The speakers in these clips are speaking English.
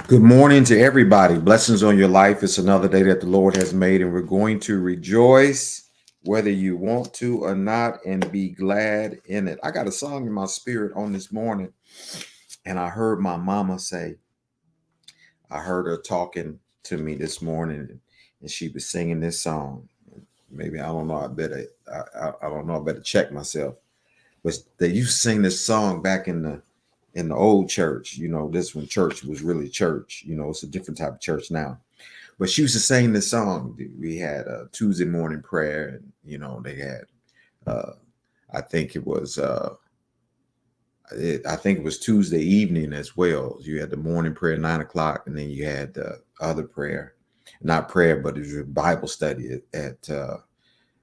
Good morning to everybody. Blessings on your life. It's another day that the Lord has made, and we're going to rejoice whether you want to or not and be glad in it. I got a song in my spirit on this morning, and I heard my mama say, I heard her talking to me this morning, and she was singing this song. Maybe I don't know. I don't know. I better check myself. But they used to sing this song back in the old church. This when church was really church. It's a different type of church now. But she used to sing this song. We had a Tuesday morning prayer, and they had. Uh, I think it was. I think it was Tuesday evening as well. You had the morning prayer 9 o'clock, and then you had the other prayer, not prayer, but it was a Bible study at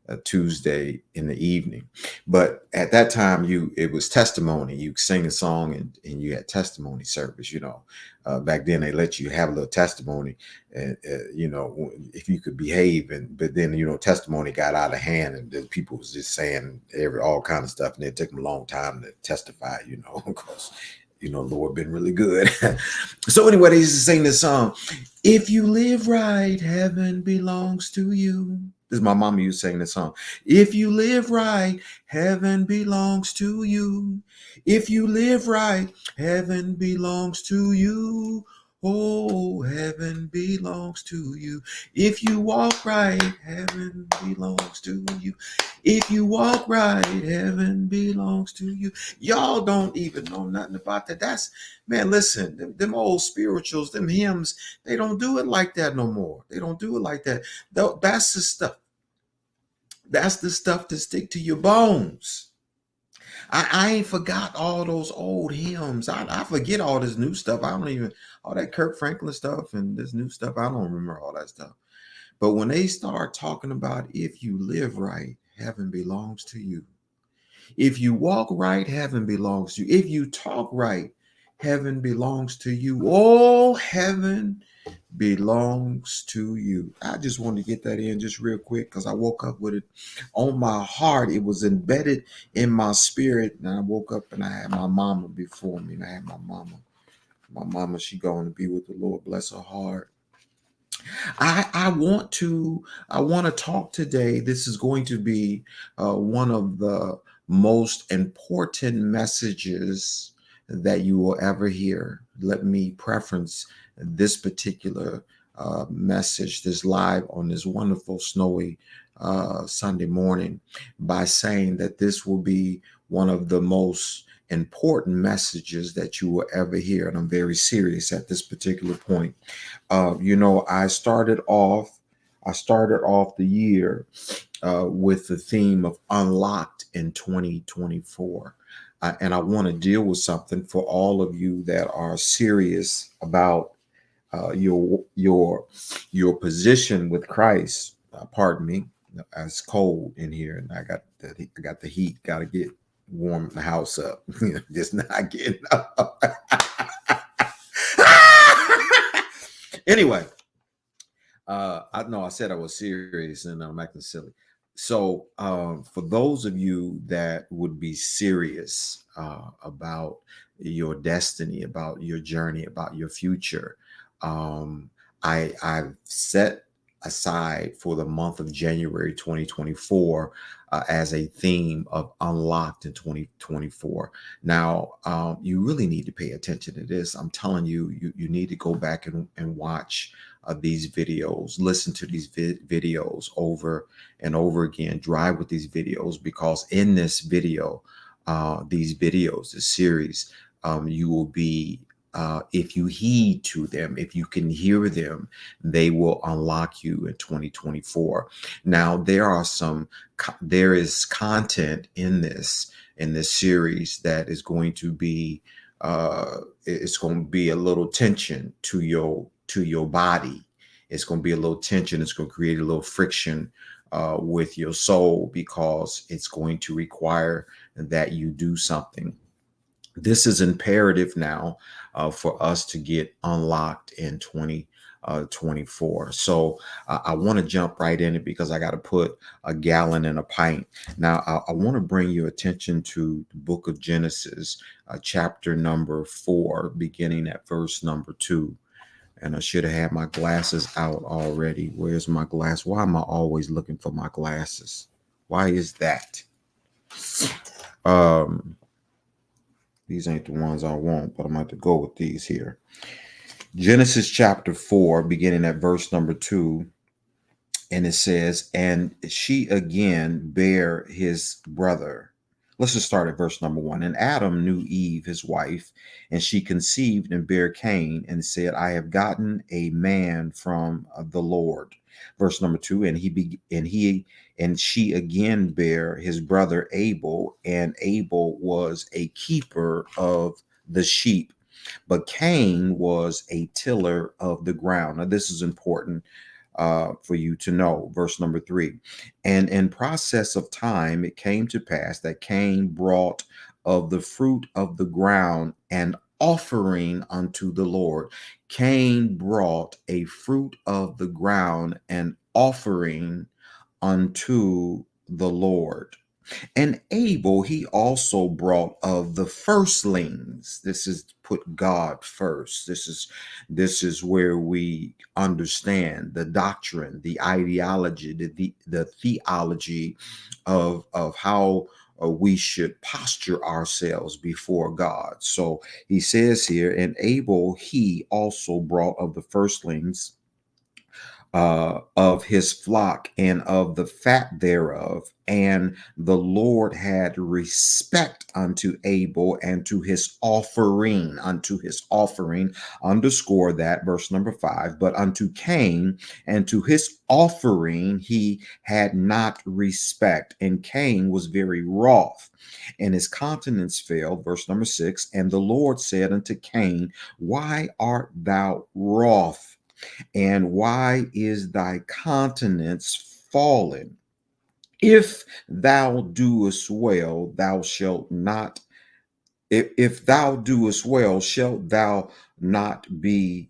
a Tuesday in the evening. But at that time, it was testimony. You sing a song and you had testimony service. Back then they let you have a little testimony, and if you could behave. But then testimony got out of hand, and then people was just saying all kind of stuff, and it took them a long time to testify. Because Lord been really good. So anyway, they used to sing this song. If you live right, heaven belongs to you. This is my mama used to sing this song. If you live right, heaven belongs to you. If you live right, heaven belongs to you. Oh, heaven belongs to you. If you walk right, heaven belongs to you. If you walk right, heaven belongs to you. Y'all don't even know nothing about that. Man, listen, them old spirituals, them hymns, they don't do it like that no more. They don't do it like that. That's the stuff. That's the stuff to stick to your bones. I ain't forgot all those old hymns. I forget all this new stuff. I don't even, all that Kirk Franklin stuff and this new stuff, I don't remember all that stuff. But when they start talking about if you live right, heaven belongs to you. If you walk right, heaven belongs to you. If you talk right, heaven belongs to you. Oh, heaven belongs to you. I just wanted to get that in just real quick because I woke up with it on my heart. It was embedded in my spirit. And I woke up and I had my mama before me. And I had my mama. My mama, she going to be with the Lord. Bless her heart. I want to talk today. This is going to be one of the most important messages that you will ever hear. Let me preference this particular message, this live on this wonderful snowy Sunday morning, by saying that this will be one of the most important messages that you will ever hear. And I'm very serious at this particular point. I started off the year with the theme of unlocked in 2024. And I want to deal with something for all of you that are serious about your position with Christ. Pardon me, it's cold in here, and I got the heat. Got to get warm the house up. Just not getting up. Anyway, I know I said I was serious and I'm acting silly. So, for those of you that would be serious about your destiny, about your journey, about your future, I've set aside for the month of January 2024 as a theme of unlocked in 2024. Now, you really need to pay attention to this. I'm telling you, you need to go back and watch these videos, listen to these videos over and over again, drive with these videos, because in this video, this series, you will be, if you heed to them, if you can hear them, they will unlock you in 2024. Now, there is content in this series that is going to be, it's going to be a little tension to your body. It's going to be a little tension. It's going to create a little friction with your soul, because it's going to require that you do something. This is imperative now for us to get unlocked in 2024. So I want to jump right in it, because I got to put a gallon in a pint. Now, I want to bring your attention to the book of Genesis, chapter number 4, beginning at verse number 2. And I should have had my glasses out already. Where's my glass? Why am I always looking for my glasses? Why is that? Um, these ain't the ones I want, but I'm going to go with these here. Genesis chapter 4, beginning at verse number 2. And it says, and she again bare his brother. Let's just start at verse number 1. And Adam knew Eve, his wife, and she conceived and bare Cain and said, I have gotten a man from the Lord. Verse number 2. And she again bare his brother Abel, and Abel was a keeper of the sheep, but Cain was a tiller of the ground. Now, this is important for you to know. Verse number 3. And in process of time, it came to pass that Cain brought of the fruit of the ground an offering unto the Lord. Cain brought a fruit of the ground, an offering unto the Lord. And Abel, he also brought of the firstlings. This is put God first. This is where we understand the doctrine, the ideology, the theology of how we should posture ourselves before God. So he says here, and Abel, he also brought of the firstlings of his flock and of the fat thereof. And the Lord had respect unto Abel and to his offering, underscore that, verse number 5. But unto Cain and to his offering he had not respect. And Cain was very wroth, and his countenance fell, verse number 6. And the Lord said unto Cain, why art thou wroth? And why is thy countenance fallen? If thou doest well, thou shalt not, if thou doest well, shalt thou not be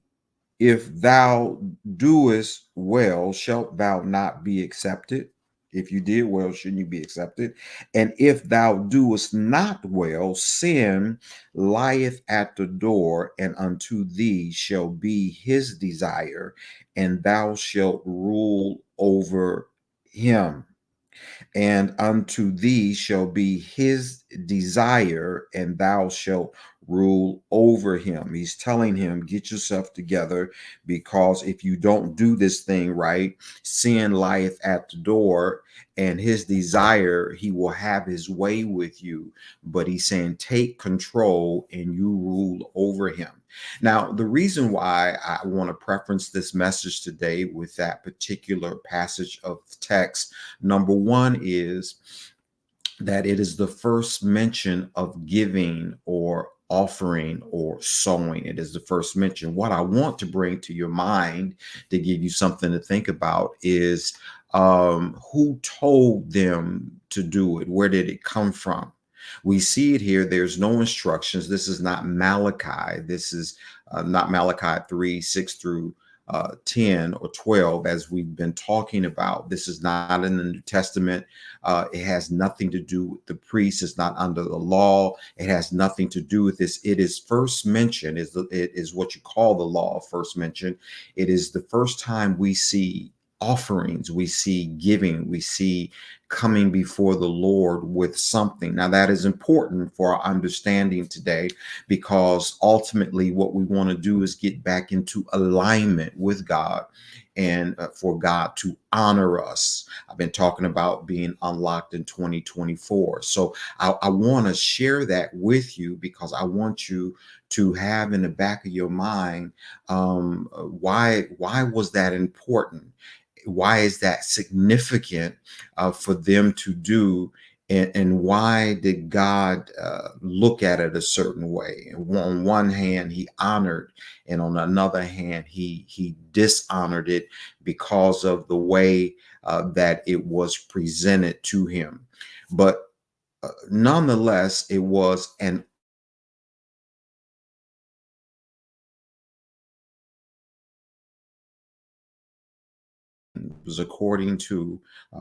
if thou doest well, shalt thou not be accepted? If you did well, shouldn't you be accepted? And if thou doest not well, sin lieth at the door, and unto thee shall be his desire, and thou shalt rule over him. And unto thee shall be his desire, and thou shalt rule over him. He's telling him, get yourself together, because if you don't do this thing right, sin lieth at the door, and his desire, he will have his way with you. But he's saying, take control and you rule over him. Now, the reason why I want to preference this message today with that particular passage of text, number one, is that it is the first mention of giving or offering or sowing. It is the first mention. What I want to bring to your mind to give you something to think about is who told them to do it? Where did it come from? We see it here. There's no instructions. This is not Malachi. This is not Malachi 3, 6 through 10 or 12, as we've been talking about. This is not in the New Testament. It has nothing to do with the priest. It's not under the law. It has nothing to do with this. It is first mention, it is what you call the law of first mention. It is the first time we see offerings, we see giving, we see coming before the Lord with something. Now, that is important for our understanding today, because ultimately what we want to do is get back into alignment with God, and for God to honor us. I've been talking about being unlocked in 2024. So I want to share that with you, because I want you to have in the back of your mind, why was that important? Why is that significant for them to do? And why did God look at it a certain way? And on one hand, he honored, and on another hand, he dishonored it because of the way that it was presented to him. But nonetheless, it was an was according to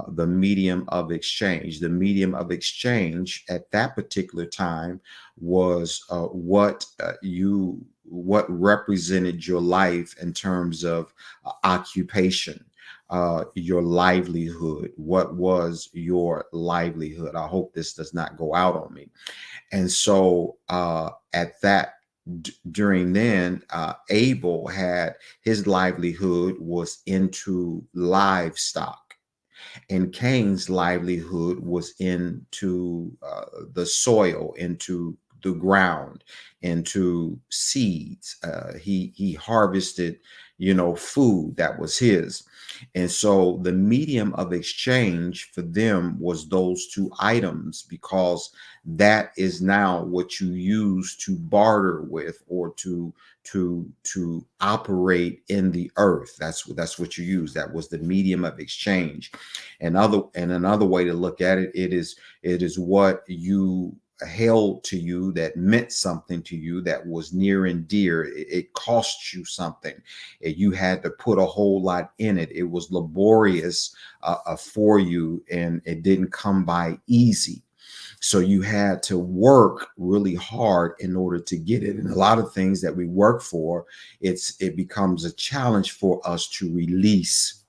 the medium of exchange. The medium of exchange at that particular time was what you what represented your life in terms of occupation, your livelihood. What was your livelihood? I hope this does not go out on me. And so at that during then, Abel had his livelihood was into livestock, and Cain's livelihood was into the soil, into the ground, into seeds. He harvested, food that was his. And so the medium of exchange for them was those two items, because that is now what you use to barter with, or to operate in the earth. That's what you use. That was the medium of exchange. Another way to look at it, it is what you held to you, that meant something to you, that was near and dear. It cost you something. You had to put a whole lot in it. It was laborious for you, and it didn't come by easy. So you had to work really hard in order to get it. And a lot of things that we work for, it becomes a challenge for us to release.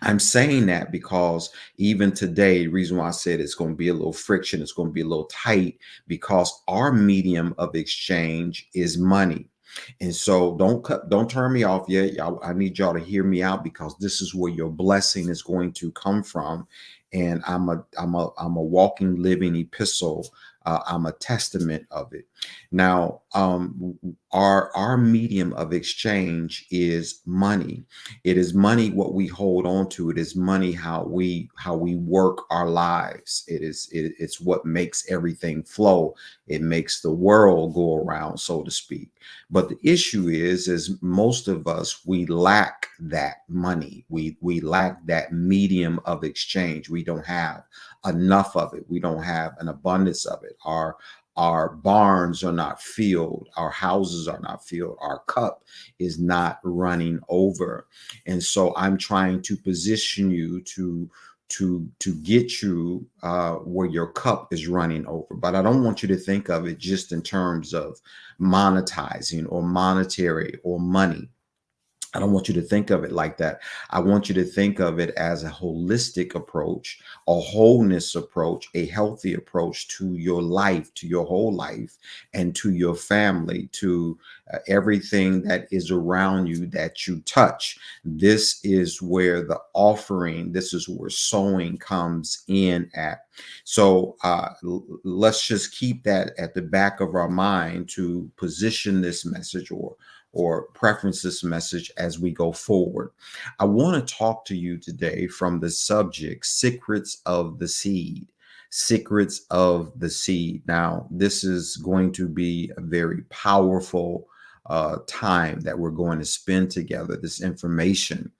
I'm saying that because even today, the reason why I said it's going to be a little friction, it's going to be a little tight, because our medium of exchange is money. And so don't turn me off yet. I need y'all to hear me out, because this is where your blessing is going to come from. And I'm a walking, living epistle. I'm a testament of it. Now, our medium of exchange is money. It is money what we hold on to. It is money how we work our lives. It's what makes everything flow. It makes the world go around, so to speak. But the issue is most of us, we lack that money. We lack that medium of exchange. We don't have enough of it. We don't have an abundance of it. Our barns are not filled. Our houses are not filled. Our cup is not running over. And so I'm trying to position you to get you where your cup is running over. But I don't want you to think of it just in terms of monetizing or monetary or money. I don't want you to think of it like that. I want you to think of it as a holistic approach, a wholeness approach, a healthy approach to your life, to your whole life, and to your family, to everything that is around you that you touch. This is where the offering, this is where sowing comes in at. So let's just keep that at the back of our mind to position this message, or preference this message as we go forward. I want to talk to you today from the subject, secrets of the seed. Secrets of the seed. Now, this is going to be a very powerful time that we're going to spend together. This information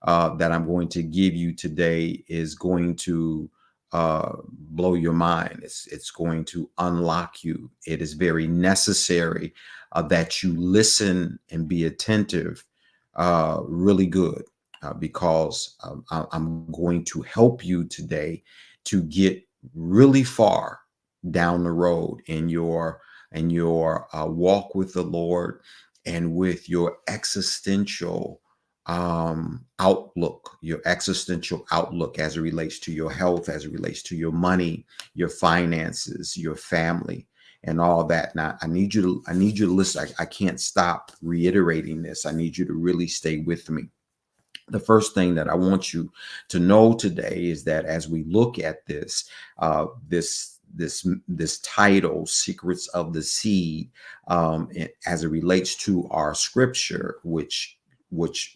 that I'm going to give you today is going to blow your mind. It's going to unlock you. It is very necessary that you listen and be attentive, really good, because I'm going to help you today to get really far down the road in your walk with the Lord, and with your existential outlook, as it relates to your health, as it relates to your money, your finances, your family, and all that. Now, I need you to listen. I can't stop reiterating this. I need you to really stay with me. The first thing that I want you to know today is that as we look at this title, Secrets of the Seed, as it relates to our scripture, which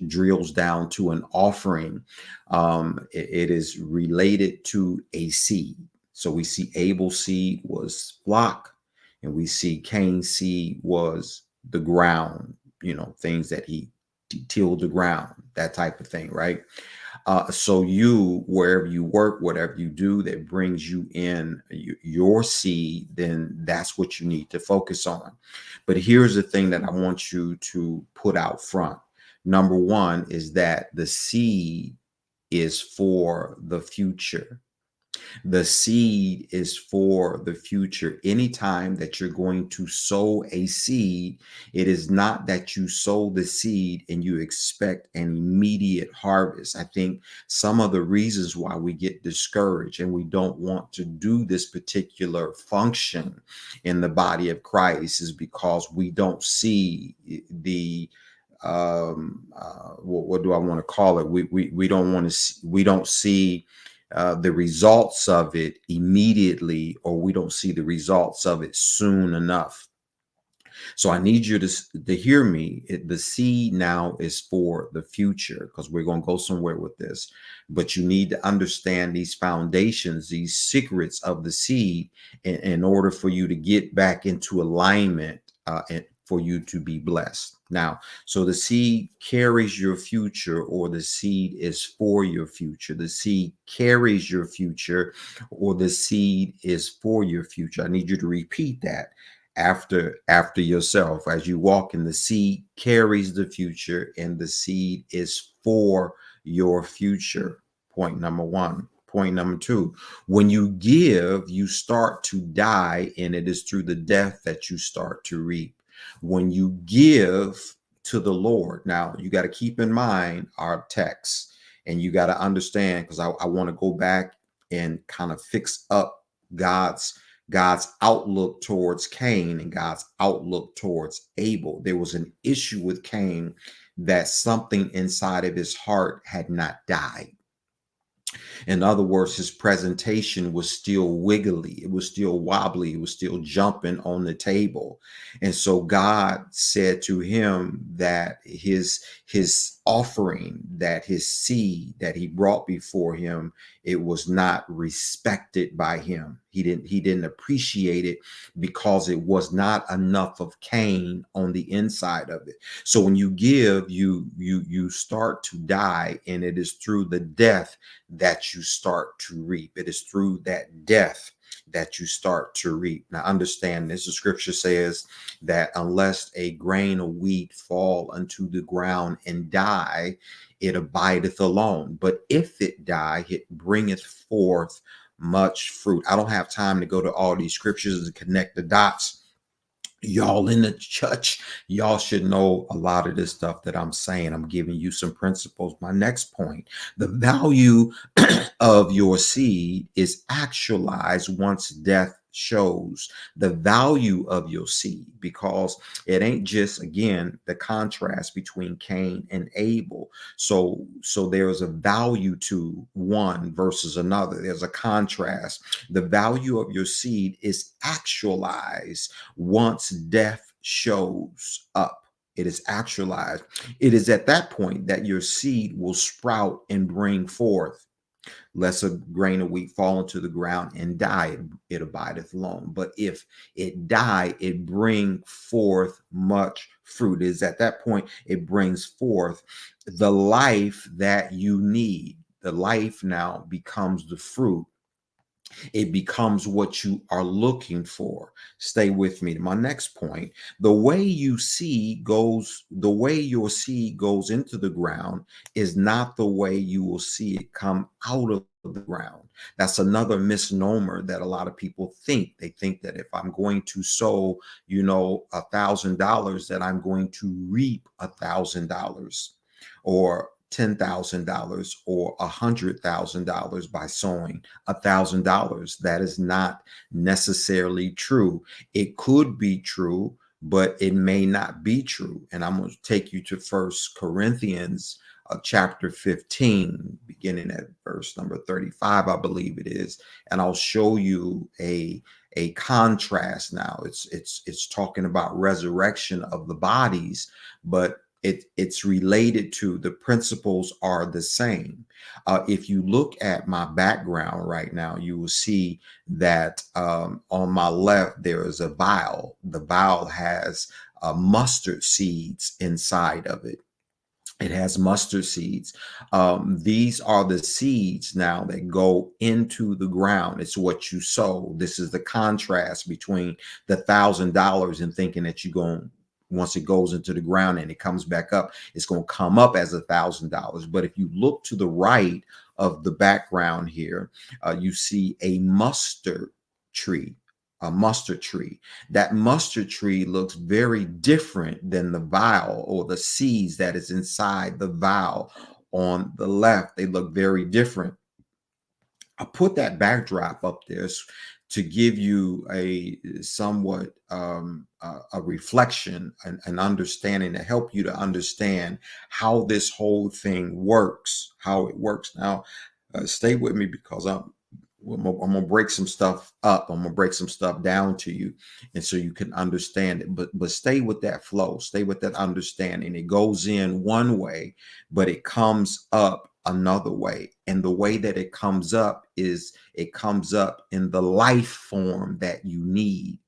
drills down to an offering, it is related to a seed. So we see Abel's seed was flock, and we see Cain's seed was the ground, things that he tilled the ground, that type of thing, right? So you, wherever you work, whatever you do that brings you in your seed, then that's what you need to focus on. But here's the thing that I want you to put out front. Number one is that the seed is for the future. The seed is for the future. Anytime that you're going to sow a seed, it is not that you sow the seed and you expect an immediate harvest. I think some of the reasons why we get discouraged and we don't want to do this particular function in the body of Christ is because we don't see the what do I want to call it? We don't want to we don't see the results of it immediately, or we don't see the results of it soon enough. So I need you to hear me. The seed now is for the future, because we're going to go somewhere with this. But you need to understand these foundations, these secrets of the seed, in order for you to get back into alignment and for you to be blessed. Now, so the seed carries your future, or the seed is for your future. The seed carries your future, or the seed is for your future. I need you to repeat that after yourself. As you walk in, the seed carries the future, and the seed is for your future. Point number one. Point number two, when you give, you start to die, and it is through the death that you start to reap. When you give to the Lord, now you got to keep in mind our text, and you got to understand, because I want to go back and kind of fix up God's outlook towards Cain and God's outlook towards Abel. There was an issue with Cain, that something inside of his heart had not died. In other words, his presentation was still wiggly, it was still wobbly, it was still jumping on the table. And so God said to him that his offering, that his seed that he brought before him, it was not respected by him. He didn't appreciate it, because it was not enough of Cain on the inside of it. So when you give, you start to die, and it is through the death that you start to reap. It is through that death that you start to reap. Now understand this, the scripture says that unless a grain of wheat fall unto the ground and die, it abideth alone. But if it die, it bringeth forth much fruit. I don't have time to go to all these scriptures and connect the dots. Y'all in the church, y'all should know a lot of this stuff that I'm saying. I'm giving you some principles. My next point, the value of your seed is actualized once death shows the value of your seed, because it ain't just, again, the contrast between Cain and Abel. So there's a value to one versus another. There's a contrast. The value of your seed is actualized once death shows up. It is actualized. It is at that point that your seed will sprout and bring forth. Lest a grain of wheat fall into the ground and die, it abideth alone. But if it die, it bring forth much fruit. It is at that point it brings forth the life that you need. The life now becomes the fruit. It becomes what you are looking for. Stay with me. My next point, the way your seed goes into the ground is not the way you will see it come out of the ground. That's another misnomer that a lot of people think. They think that if I'm going to sow, $1,000, that I'm going to reap $1,000, or $10,000 or $100,000 by sowing $1,000. That is not necessarily true. It could be true, but it may not be true. And I'm going to take you to 1 Corinthians chapter 15, beginning at verse number 35, I believe it is. And I'll show you a contrast. Now it's talking about resurrection of the bodies, but it's related to, the principles are the same. If you look at my background right now, you will see that on my left, there is a vial. The vial has mustard seeds inside of it. It has mustard seeds. These are the seeds now that go into the ground. It's what you sow. This is the contrast between the $1,000 and thinking that you're going, once it goes into the ground and it comes back up, it's going to come up as $1,000. But if you look to the right of the background here, you see a mustard tree. A mustard tree. That mustard tree looks very different than the vial or the seeds that is inside the vial on the left. They look very different. I put that backdrop up there to give you a somewhat a reflection, an understanding, to help you to understand how this whole thing works, how it works. Now, stay with me because I'm gonna break some stuff up. I'm gonna break some stuff down to you, and so you can understand it. But stay with that flow. Stay with that understanding. It goes in one way, but it comes up another way. And the way that it comes up is it comes up in the life form that you need.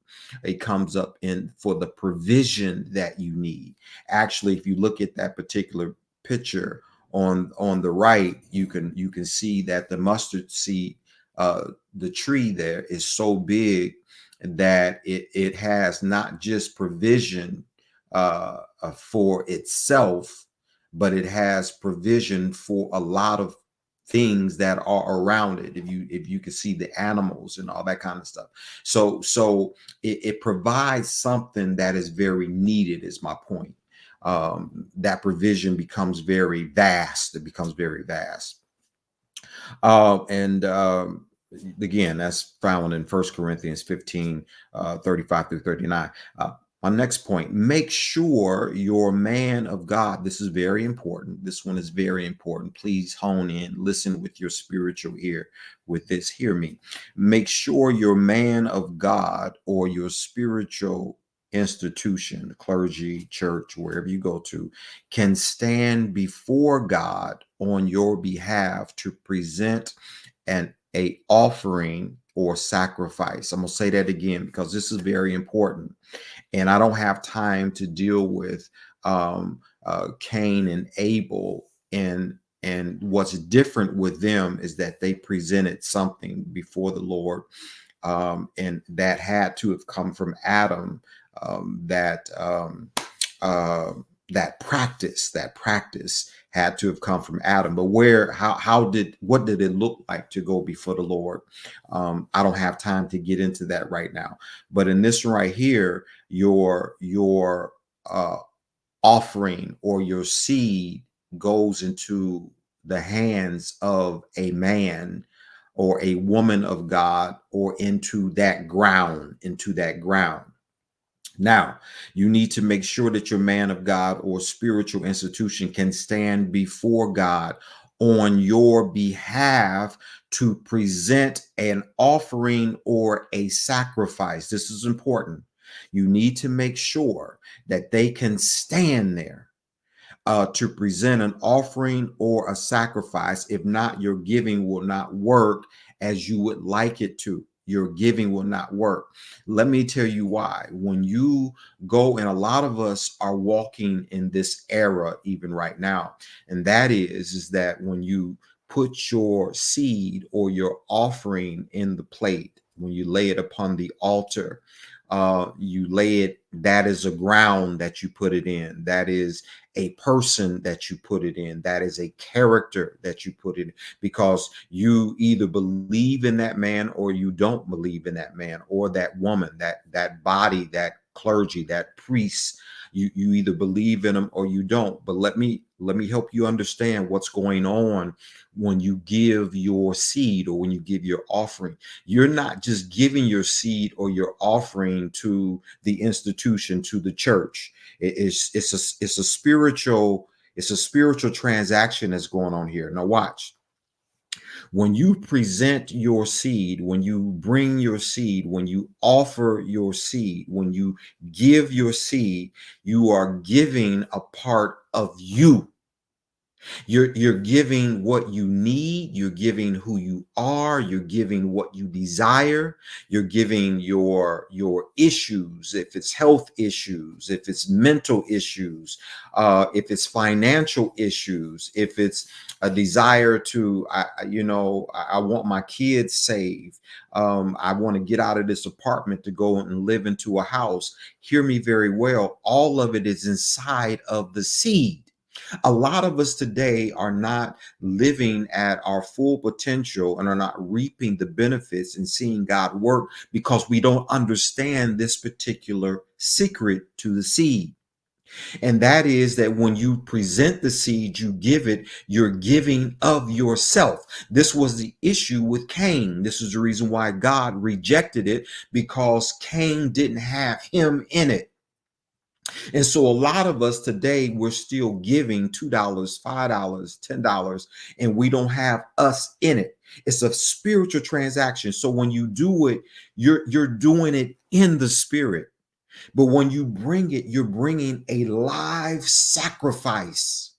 It comes up in for the provision that you need. Actually, if you look at that particular picture on the right, you can see that the mustard seed, the tree there is so big that it has not just provision for itself, but it has provision for a lot of things that are around it. If you can see the animals and all that kind of stuff, so it provides something that is very needed. Is my point. That provision becomes very vast. It becomes very vast. And again, that's found in 1 Corinthians 15, 35 through 39. My next point, make sure your man of God, this is very important. This one is very important. Please hone in, listen with your spiritual ear with this. Hear me. Make sure your man of God or your spiritual institution, clergy, church, wherever you go to, can stand before God on your behalf to present a offering or sacrifice. I'm going to say that again because this is very important. And I don't have time to deal with Cain and Abel. And what's different with them is that they presented something before the Lord, and that had to have come from Adam. That practice had to have come from Adam. But what did it look like to go before the Lord? I don't have time to get into that right now. But in this right here, your offering or your seed goes into the hands of a man or a woman of God, or into that ground. Now, you need to make sure that your man of God or spiritual institution can stand before God on your behalf to present an offering or a sacrifice. This is important. You need to make sure that they can stand there to present an offering or a sacrifice. If not, your giving will not work as you would like it to. Your giving will not work. Let me tell you why. When you go, and a lot of us are walking in this era even right now, and that is that when you put your seed or your offering in the plate, when you lay it upon the altar, you lay it, that is a ground that you put it in. That is a person that you put it in. That is a character that you put it in, because you either believe in that man or you don't believe in that man or that woman, that body, that clergy, that priest. You either believe in them or you don't. But let me help you understand what's going on when you give your seed or when you give your offering. You're not just giving your seed or your offering to the institution, to the church. It's a spiritual transaction that's going on here. Now watch. When you present your seed, when you bring your seed, when you offer your seed, when you give your seed, you are giving a part of you. You're giving what you need, you're giving who you are, you're giving what you desire, you're giving your issues, if it's health issues, if it's mental issues, if it's financial issues, if it's a desire to I want my kids saved. I want to get out of this apartment to go and live into a house. Hear me very well. All of it is inside of the seed. A lot of us today are not living at our full potential and are not reaping the benefits and seeing God work because we don't understand this particular secret to the seed. And that is that when you present the seed, you give it, you're giving of yourself. This was the issue with Cain. This is the reason why God rejected it, because Cain didn't have him in it. And so a lot of us today, we're still giving $2, $5, $10, and we don't have us in it. It's a spiritual transaction. So when you do it, you're doing it in the spirit. But when you bring it, you're bringing a live sacrifice.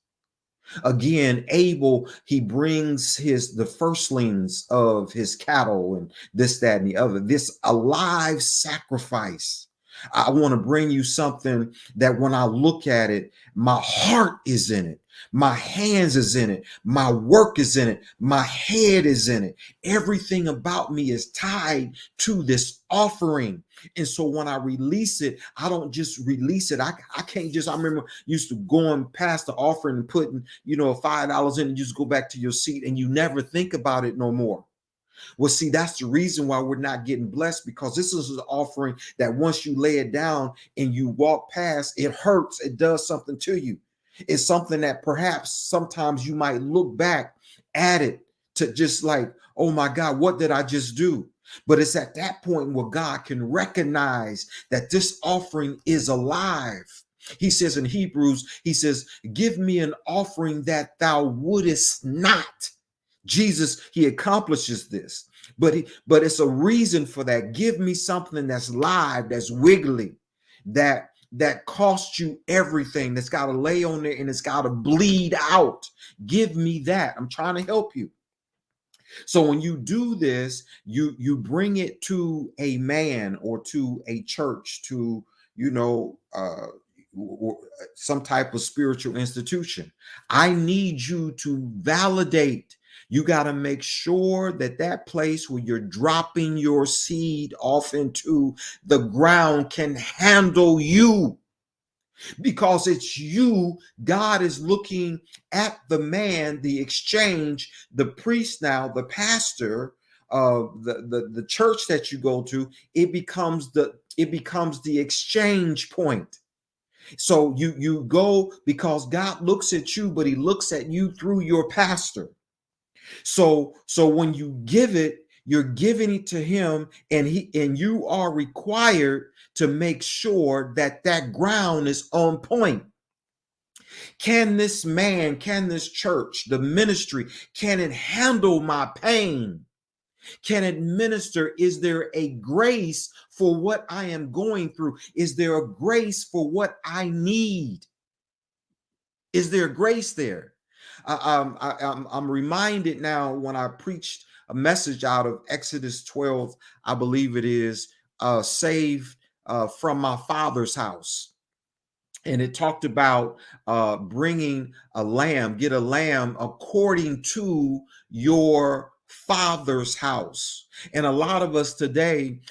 Again, Abel, he brings the firstlings of his cattle and this, that, and the other. This alive sacrifice. I want to bring you something that when I look at it, my heart is in it. My hands is in it. My work is in it. My head is in it. Everything about me is tied to this offering. And so when I release it, I don't just release it. I can't just, I remember used to going past the offering and putting, $5 in and just go back to your seat and you never think about it no more. Well, see, that's the reason why we're not getting blessed, because this is an offering that once you lay it down and you walk past, it hurts. It does something to you. It's something that perhaps sometimes you might look back at it to just like, oh my God, what did I just do? But it's at that point where God can recognize that this offering is alive. He says in Hebrews, he says, give me an offering that thou wouldest not. Jesus, he accomplishes this, but it's a reason for that. Give me something that's live, that's wiggly, that costs you everything, that's got to lay on there and it's got to bleed out. Give me that. I'm trying to help you. So when you do this, you bring it to a man or to a church, to some type of spiritual institution. I need you to validate. You got to make sure that place where you're dropping your seed off into the ground can handle you, because it's you. God is looking at the man, the exchange, the priest, now the pastor of the church that you go to. It becomes the exchange point. So you go because God looks at you, but he looks at you through your pastor. So when you give it, you're giving it to him, and you are required to make sure that ground is on point. Can this church, the ministry, can it handle my pain? Can it minister? Is there a grace for what I am going through? Is there a grace for what I need? Is there grace there? I'm reminded now when I preached a message out of Exodus 12, I believe it is, saved from my father's house. And it talked about bringing a lamb, get a lamb according to your father's house. And a lot of us today,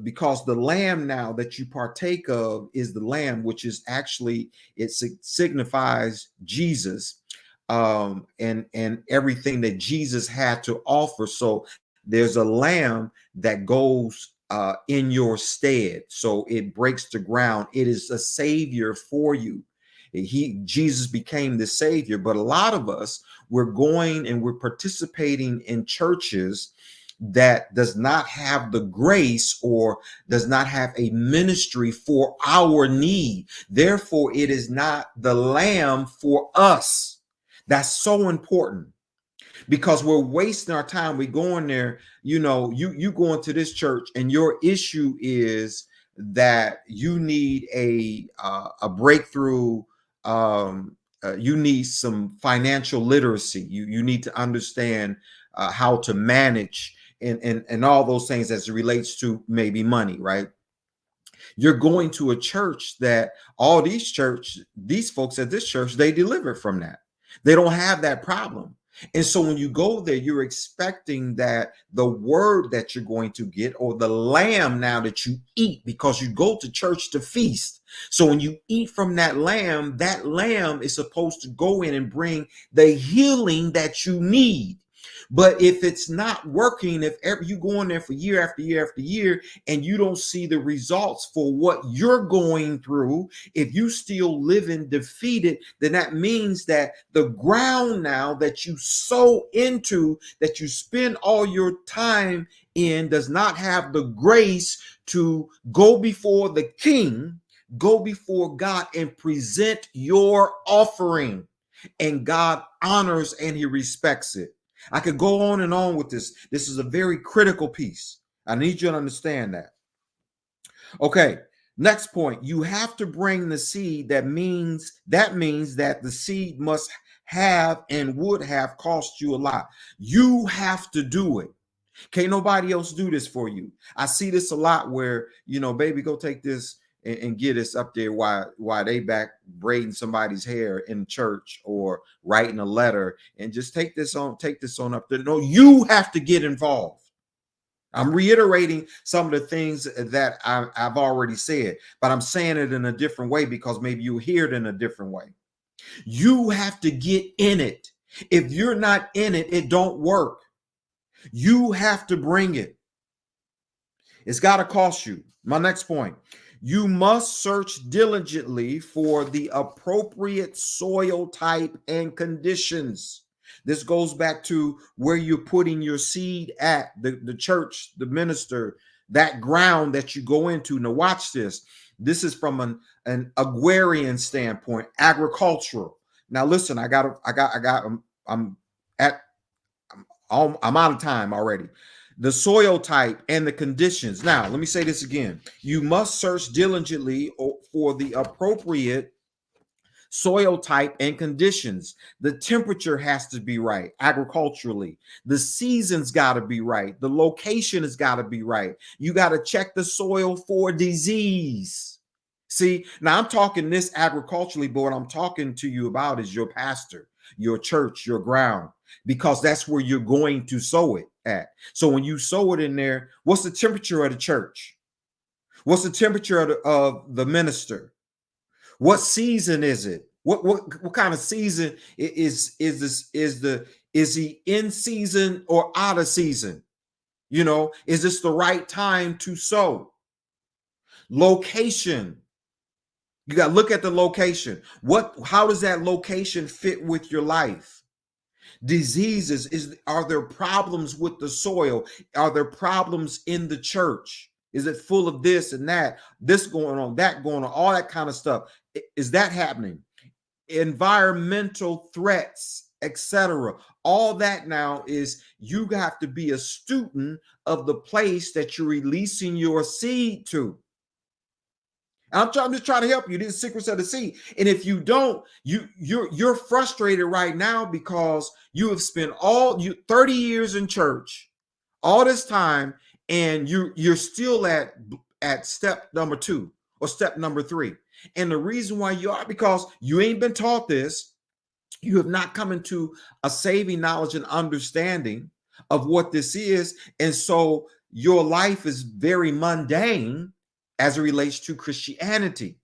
because the lamb now that you partake of is the lamb, which is actually, it signifies Jesus, and everything that Jesus had to offer. So there's a lamb that goes in your stead, so it breaks the ground. It is a savior for you. Jesus became the savior. But a lot of us, we're going and we're participating in churches that does not have the grace or does not have a ministry for our need. Therefore, it is not the lamb for us. That's so important, because we're wasting our time. We go in there, you go into this church and your issue is that you need a breakthrough. You need some financial literacy. You need to understand how to manage and all those things as it relates to maybe money, right? You're going to a church that these folks at this church, they deliver from that. They don't have that problem. And so when you go there, you're expecting that the word that you're going to get, or the lamb now that you eat, because you go to church to feast. So when you eat from that lamb is supposed to go in and bring the healing that you need. But if it's not working, if ever you go in there for year after year after year and you don't see the results for what you're going through, if you still living defeated, then that means that the ground now that you sow into, that you spend all your time in, does not have the grace to go before the king, go before God and present your offering. And God honors and he respects it. I could go on and on with this. This is a very critical piece. I need you to understand that. Okay, next point. You have to bring the seed. That means that the seed must have and would have cost you a lot. You have to do it. Can't nobody else do this for you. I see this a lot where, baby, go take this and get us up there while they back braiding somebody's hair in church or writing a letter, and just take this on up there. No, you have to get involved. I'm reiterating some of the things that I've already said, but I'm saying it in a different way because maybe you hear it in a different way. You have to get in it. If you're not in it, it don't work. You have to bring it. It's got to cost you. My next point. You must search diligently for the appropriate soil type and conditions. This goes back to where you're putting your seed at, the church, the minister, that ground that you go into. Now watch this. This is from an agrarian standpoint, agricultural. Now listen, I'm out of time already. The soil type and the conditions. Now, let me say this again. You must search diligently for the appropriate soil type and conditions. The temperature has to be right agriculturally. The season's got to be right. The location has got to be right. You got to check the soil for disease. See, now I'm talking this agriculturally, but what I'm talking to you about is your pastor, your church, your ground, because that's where you're going to sow it at. So when you sow it in there, what's the temperature of the church? What's the temperature of the minister? What season is it? What kind of season is this? Is he in season or out of season? Is this the right time to sow? Location. You got to look at the location. How does that location fit with your life? Diseases, are there problems with the soil? Are there problems in the church? Is it full of this and that, this going on, that going on, all that kind of stuff? Is that happening? Environmental threats, etc. All that now is, you have to be a student of the place that you're releasing your seed to. I'm just trying to help you. These secrets of the seed. And if you don't, you're frustrated right now because you have spent 30 years in church, all this time, and you're still at step number 2 or step number 3. And the reason why you are, because you ain't been taught this. You have not come into a saving knowledge and understanding of what this is. And so your life is very mundane as it relates to Christianity.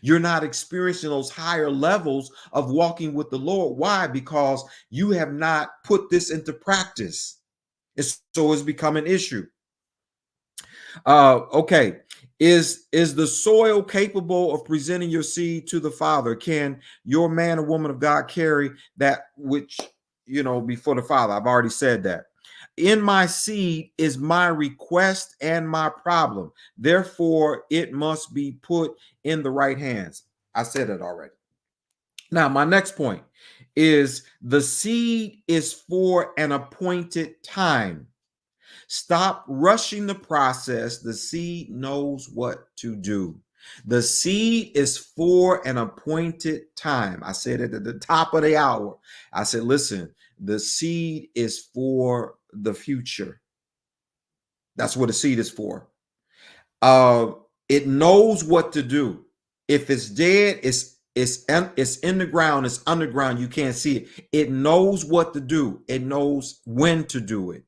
You're not experiencing those higher levels of walking with the Lord. Why? Because you have not put this into practice. So it's become an issue. Okay. Is the soil capable of presenting your seed to the Father? Can your man or woman of God carry that which, before the Father? I've already said that. In my seed is my request and my problem. Therefore, it must be put in the right hands. I said it already. Now, my next point is the seed is for an appointed time. Stop rushing the process. The seed knows what to do. The seed is for an appointed time. I said it at the top of the hour. I said, listen, the seed is for the future. That's what the seed is for. It knows what to do. If it's dead, It's in the ground, it's underground, you can't see it. It knows what to do, it knows when to do it.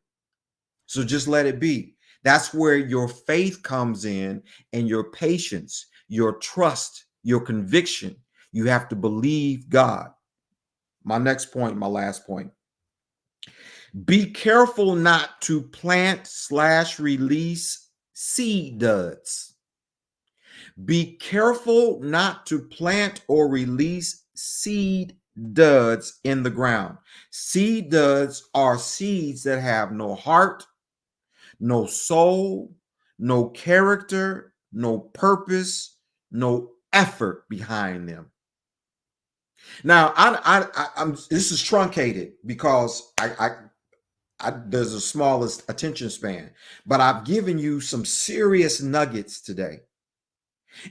So just let it be. That's where your faith comes in, and your patience, your trust, your conviction. You have to believe God. My next point, my last point. Be careful not to plant / release seed duds. Be careful not to plant or release seed duds in the ground. Seed duds are seeds that have no heart, no soul, no character, no purpose, no effort behind them. Now, I'm this is truncated because there's the smallest attention span, but I've given you some serious nuggets today.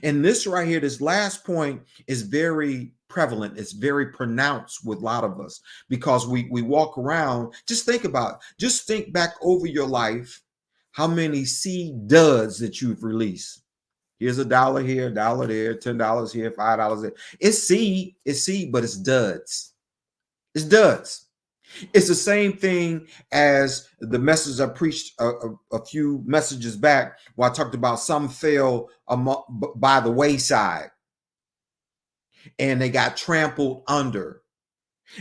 And this right here, this last point is very prevalent. It's very pronounced with a lot of us because we walk around. Just think about, just think back over your life, how many seed duds that you've released. Here's $1 here, $1 there, $10 here, $5 there. It's seed, but it's duds. It's duds. It's the same thing as the message I preached a few messages back, where I talked about some fell by the wayside and they got trampled under.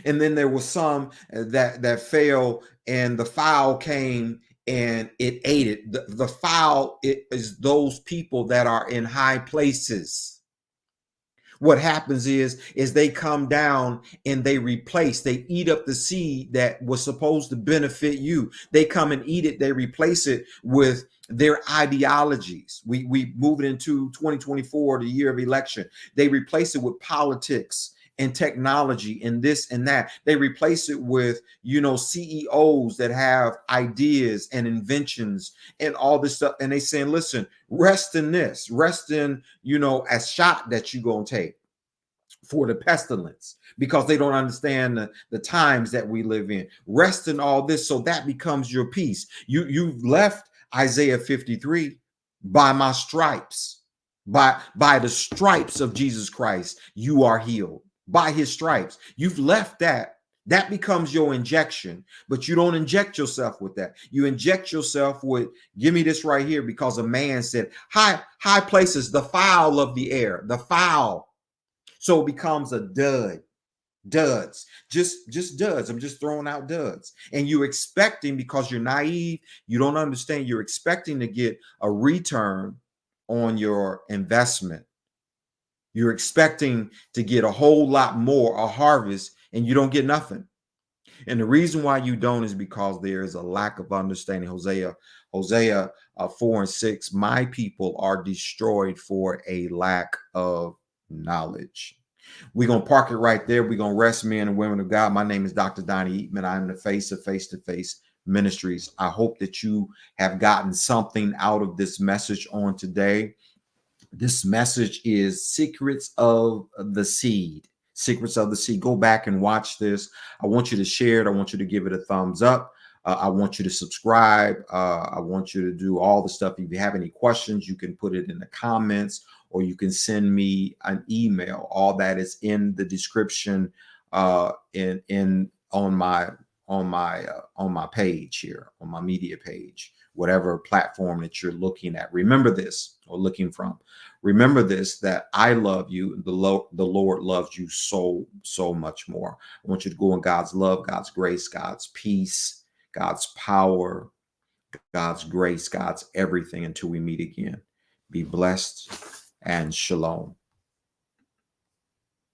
And then there was some that fell and the fowl came and it ate it. The fowl is those people that are in high places. What happens is they come down and they eat up the seed that was supposed to benefit you. They come and eat it. They replace it with their ideologies. We move it into 2024, the year of election. They replace it with politics and technology and this and that. They replace it with, CEOs that have ideas and inventions and all this stuff. And they saying, listen, rest in this, rest in, a shot that you gonna take for the pestilence, because they don't understand the times that we live in. Rest in all this, so that becomes your peace. You've left Isaiah 53, by my stripes, by the stripes of Jesus Christ, you are healed. By his stripes, you've left that. That becomes your injection, but you don't inject yourself with that. You inject yourself with, give me this right here, because a man said, high places, the fowl of the air, the fowl. So it becomes a duds, just duds. I'm just throwing out duds. And you're expecting, because you're naive, you don't understand, you're expecting to get a return on your investment. You're expecting to get a whole lot more, a harvest, and you don't get nothing. And the reason why you don't is because there is a lack of understanding. Hosea 4:6, my people are destroyed for a lack of knowledge. We're going to park it right there. We're going to rest, men and women of God. My name is Dr. Donnie Eatman. I'm the face of Face-to-Face Ministries. I hope that you have gotten something out of this message on today. This message is Secrets of the Seed. Secrets of the Seed. Go back and watch this. I want you to share it. I want you to give it a thumbs up. I want you to subscribe. I want you to do all the stuff. If you have any questions, you can put it in the comments, or you can send me an email. All that is in the description on my page here, on my media page, whatever platform that you're looking at. Remember this, or looking from. Remember this, that I love you. The Lord loves you so much more. I want you to go in God's love, God's grace, God's peace, God's power, God's grace, God's everything, until we meet again. Be blessed and shalom.